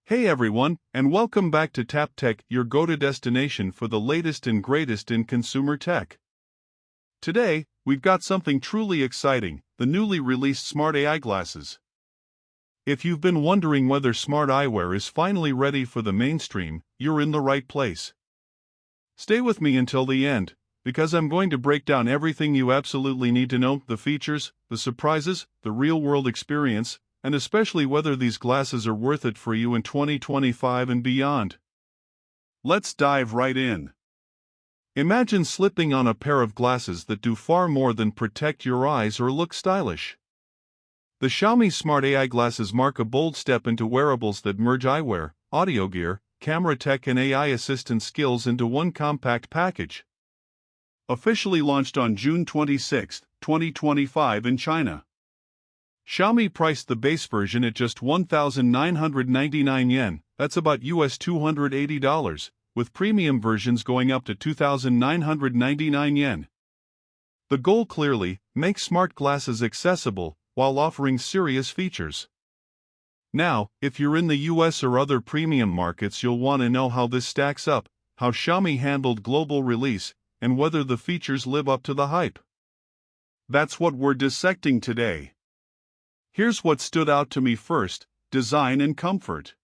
Hey everyone, and welcome back to Tap Tech, your go-to destination for the latest and greatest in consumer tech. Today, we've got something truly exciting, the newly released smart AI glasses. If you've been wondering whether smart eyewear is finally ready for the mainstream, you're in the right place. Stay with me until the end, because I'm going to break down everything you absolutely need to know, the features, the surprises, the real-world experience, and especially whether these glasses are worth it for you in 2025 and beyond. Let's dive right in. Imagine slipping on a pair of glasses that do far more than protect your eyes or look stylish. The Xiaomi Smart AI glasses mark a bold step into wearables that merge eyewear, audio gear, camera tech and AI assistant skills into one compact package. Officially launched on June 26, 2025 in China. Xiaomi priced the base version at just 1,999 yen, that's about US $280, with premium versions going up to 2,999 yen. The goal clearly, make smart glasses accessible, while offering serious features. Now, if you're in the US or other premium markets, you'll want to know how this stacks up, how Xiaomi handled global release, and whether the features live up to the hype. That's what we're dissecting today. Here's what stood out to me first: design and comfort.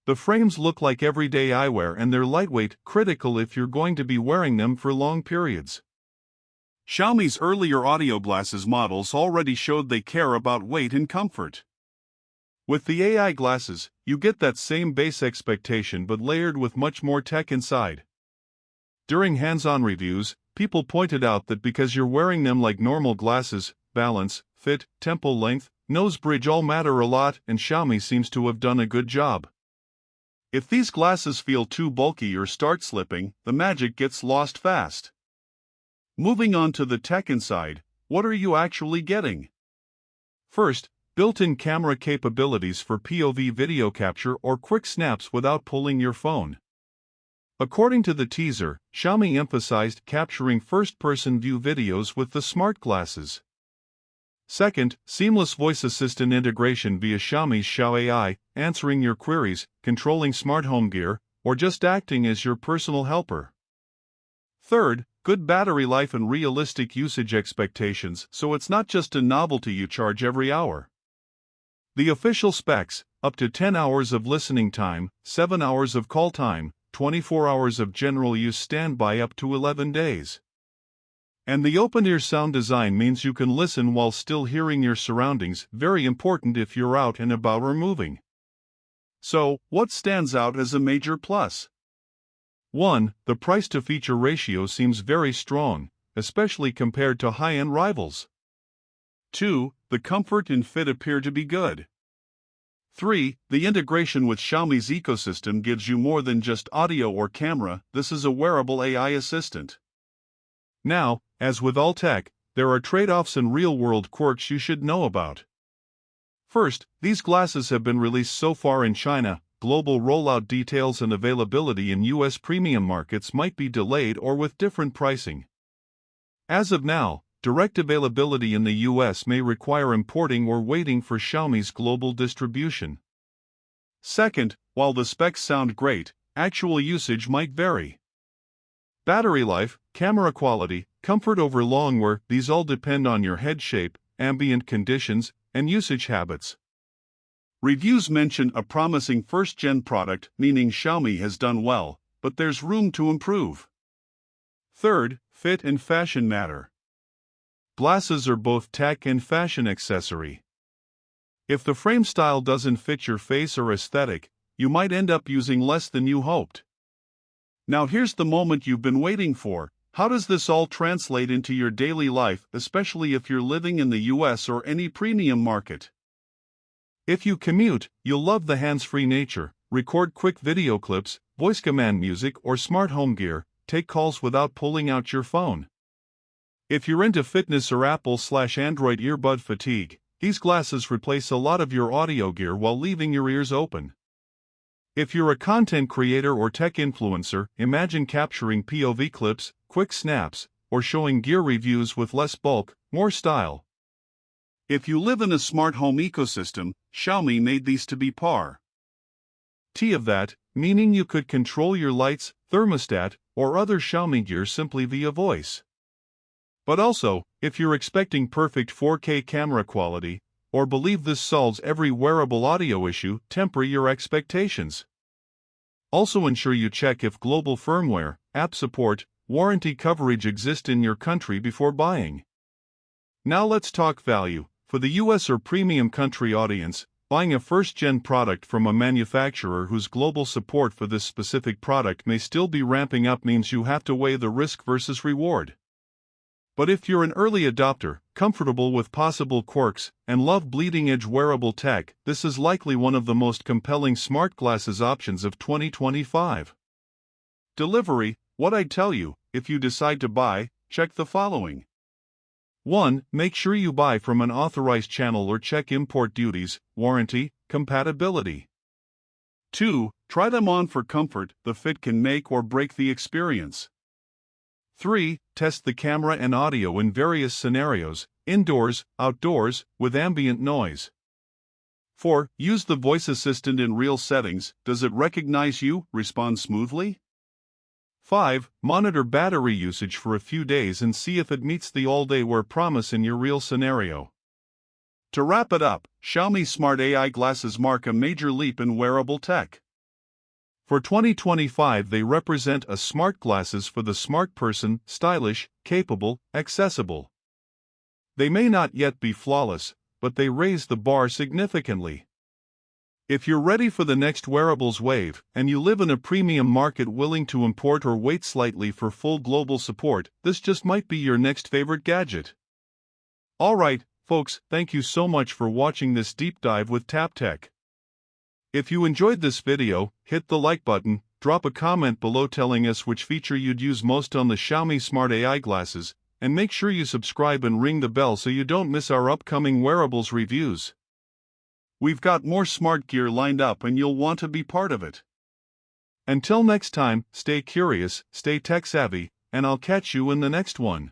The frames look like everyday eyewear and they're lightweight, critical if you're going to be wearing them for long periods. Xiaomi's earlier audio glasses models already showed they care about weight and comfort. With the AI glasses, you get that same base expectation but layered with much more tech inside. During hands-on reviews, people pointed out that because you're wearing them like normal glasses, balance, fit, temple length, nose bridge all matter a lot, and Xiaomi seems to have done a good job. If these glasses feel too bulky or start slipping, the magic gets lost fast. Moving on to the tech inside, what are you actually getting? First, built-in camera capabilities for POV video capture or quick snaps without pulling your phone. According to the teaser, Xiaomi emphasized capturing first-person view videos with the smart glasses. Second, seamless voice assistant integration via Xiaomi's Xiao AI, answering your queries, controlling smart home gear, or just acting as your personal helper. Third, good battery life and realistic usage expectations, so it's not just a novelty you charge every hour. The official specs: up to 10 hours of listening time, 7 hours of call time, 24 hours of general use standby, up to 11 days. And the open-ear sound design means you can listen while still hearing your surroundings, very important if you're out and about or moving. So, what stands out as a major plus? 1. The price-to-feature ratio seems very strong, especially compared to high-end rivals. 2. The comfort and fit appear to be good. 3. The integration with Xiaomi's ecosystem gives you more than just audio or camera, this is a wearable AI assistant. Now, as with all tech, there are trade-offs and real-world quirks you should know about. First, these glasses have been released so far in China. Global rollout details and availability in US premium markets might be delayed or with different pricing. As of now, direct availability in the US may require importing or waiting for Xiaomi's global distribution. Second, while the specs sound great, actual usage might vary. Battery life, camera quality, comfort over long wear, these all depend on your head shape, ambient conditions, and usage habits. Reviews mention a promising first-gen product, meaning Xiaomi has done well, but there's room to improve. Third, fit and fashion matter. Glasses are both tech and fashion accessory. If the frame style doesn't fit your face or aesthetic, you might end up using less than you hoped. Now here's the moment you've been waiting for: how does this all translate into your daily life, especially if you're living in the US or any premium market? If you commute, you'll love the hands-free nature. Record quick video clips, voice command music or smart home gear, take calls without pulling out your phone. If you're into fitness or Apple/Android earbud fatigue, these glasses replace a lot of your audio gear while leaving your ears open. If you're a content creator or tech influencer, imagine capturing POV clips, quick snaps, or showing gear reviews with less bulk, more style. If you live in a smart home ecosystem, Xiaomi made these to be par. T of that, meaning you could control your lights, thermostat, or other Xiaomi gear simply via voice. But also, if you're expecting perfect 4K camera quality, or believe this solves every wearable audio issue, temper your expectations. Also ensure you check if global firmware, app support, warranty coverage exist in your country before buying. Now let's talk value. For the US or premium country audience, buying a first-gen product from a manufacturer whose global support for this specific product may still be ramping up means you have to weigh the risk versus reward. But if you're an early adopter, comfortable with possible quirks, and love bleeding-edge wearable tech, this is likely one of the most compelling smart glasses options of 2025. Delivery. What I'd tell you, if you decide to buy, check the following. 1. Make sure you buy from an authorized channel or check import duties, warranty, compatibility. 2. Try them on for comfort. The fit can make or break the experience. 3. Test the camera and audio in various scenarios, indoors, outdoors, with ambient noise. 4. Use the voice assistant in real settings. Does it recognize you, respond smoothly? 5. Monitor battery usage for a few days and see if it meets the all-day wear promise in your real scenario. To wrap it up, Xiaomi Smart AI glasses mark a major leap in wearable tech. For 2025, they represent a smart glasses for the smart person, stylish, capable, accessible. They may not yet be flawless, but they raise the bar significantly. If you're ready for the next wearables wave, and you live in a premium market willing to import or wait slightly for full global support, this just might be your next favorite gadget. Alright, folks, thank you so much for watching this deep dive with TapTech. If you enjoyed this video, hit the like button, drop a comment below telling us which feature you'd use most on the Xiaomi Smart AI glasses, and make sure you subscribe and ring the bell so you don't miss our upcoming wearables reviews. We've got more smart gear lined up and you'll want to be part of it. Until next time, stay curious, stay tech savvy, and I'll catch you in the next one.